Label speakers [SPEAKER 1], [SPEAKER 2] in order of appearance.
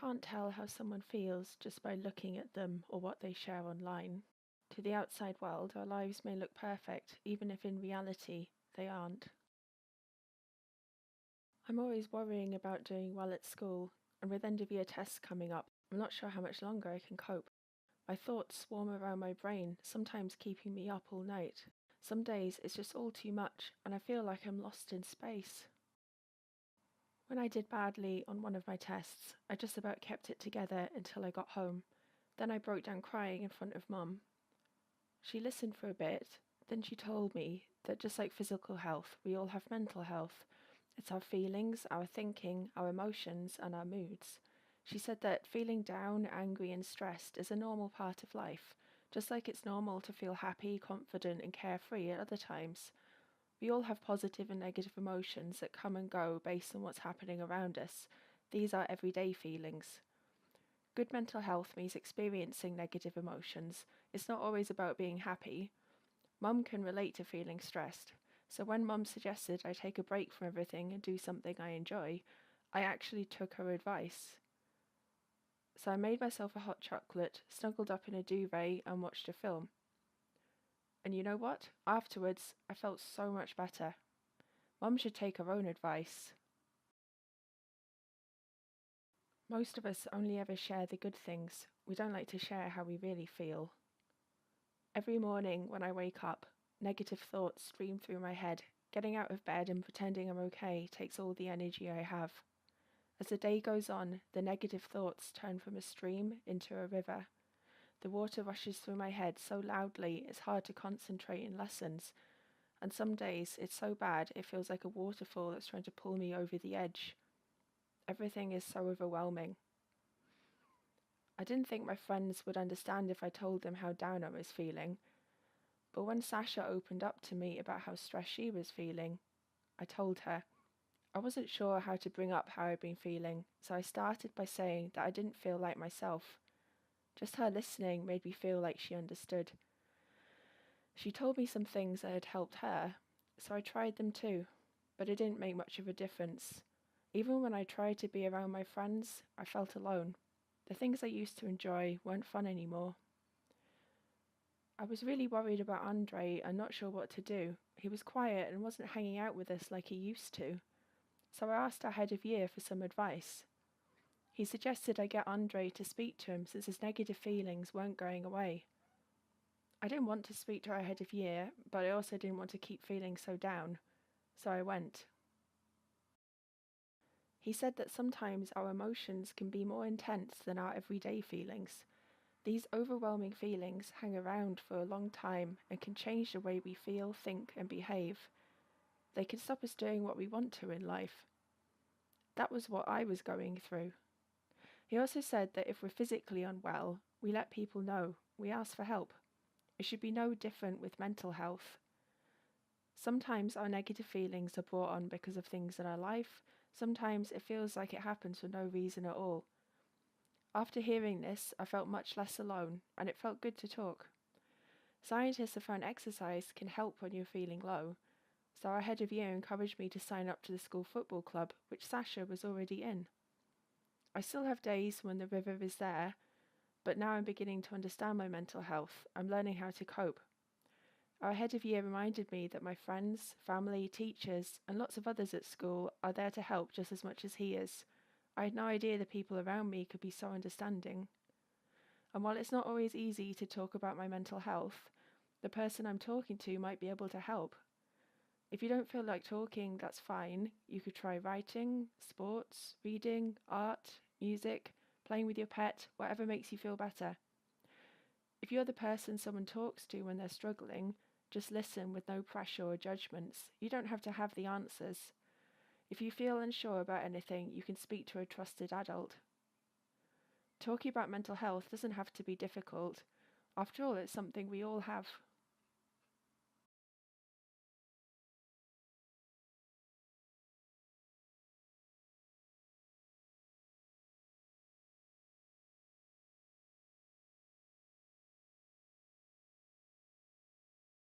[SPEAKER 1] can't tell how someone feels just by looking at them or what they share online. To the outside world, our lives may look perfect, even if in reality they aren't. I'm always worrying about doing well at school, and with end-of-year tests coming up, I'm not sure how much longer I can cope. My thoughts swarm around my brain, sometimes keeping me up all night. Some days it's just all too much, and I feel like I'm lost in space. When I did badly on one of my tests, I just about kept it together until I got home. Then I broke down crying in front of Mum. She listened for a bit, then she told me that just like physical health, we all have mental health. It's our feelings, our thinking, our emotions, and our moods. She said that feeling down, angry, and stressed is a normal part of life, just like it's normal to feel happy, confident, and carefree at other times. We all have positive and negative emotions that come and go based on what's happening around us. These are everyday feelings. Good mental health means experiencing negative emotions. It's not always about being happy. Mum can relate to feeling stressed, so when Mum suggested I take a break from everything and do something I enjoy, I actually took her advice. So I made myself a hot chocolate, snuggled up in a duvet, and watched a film. And you know what? Afterwards, I felt so much better. Mum should take her own advice. Most of us only ever share the good things. We don't like to share how we really feel. Every morning when I wake up, negative thoughts stream through my head. Getting out of bed and pretending I'm okay takes all the energy I have. As the day goes on, the negative thoughts turn from a stream into a river. The water rushes through my head so loudly it's hard to concentrate in lessons, and some days it's so bad it feels like a waterfall that's trying to pull me over the edge. Everything is so overwhelming. I didn't think my friends would understand if I told them how down I was feeling, but when Sasha opened up to me about how stressed she was feeling, I told her. I wasn't sure how to bring up how I'd been feeling, so I started by saying that I didn't feel like myself. Just her listening made me feel like she understood. She told me some things that had helped her, so I tried them too, but it didn't make much of a difference. Even when I tried to be around my friends, I felt alone. The things I used to enjoy weren't fun anymore. I was really worried about Andre and not sure what to do. He was quiet and wasn't hanging out with us like he used to. So I asked our head of year for some advice. He suggested I get Andre to speak to him since his negative feelings weren't going away. I didn't want to speak to our head of year, but I also didn't want to keep feeling so down, so I went. He said that sometimes our emotions can be more intense than our everyday feelings. These overwhelming feelings hang around for a long time and can change the way we feel, think, and behave. They can stop us doing what we want to in life. That was what I was going through. He also said that if we're physically unwell, we let people know, we ask for help. It should be no different with mental health. Sometimes our negative feelings are brought on because of things in our life. Sometimes it feels like it happens for no reason at all. After hearing this, I felt much less alone, and it felt good to talk. Scientists have found exercise can help when you're feeling low, so our head of year encouraged me to sign up to the school football club, which Sasha was already in. I still have days when the river is there, but now I'm beginning to understand my mental health. I'm learning how to cope. Our head of year reminded me that my friends, family, teachers, and lots of others at school are there to help just as much as he is. I had no idea the people around me could be so understanding. And while it's not always easy to talk about my mental health, the person I'm talking to might be able to help. If you don't feel like talking, that's fine. You could try writing, sports, reading, art, music, playing with your pet, whatever makes you feel better. If you're the person someone talks to when they're struggling, just listen with no pressure or judgments. You don't have to have the answers. If you feel unsure about anything, you can speak to a trusted adult. Talking about mental health doesn't have to be difficult. After all, it's something we all have.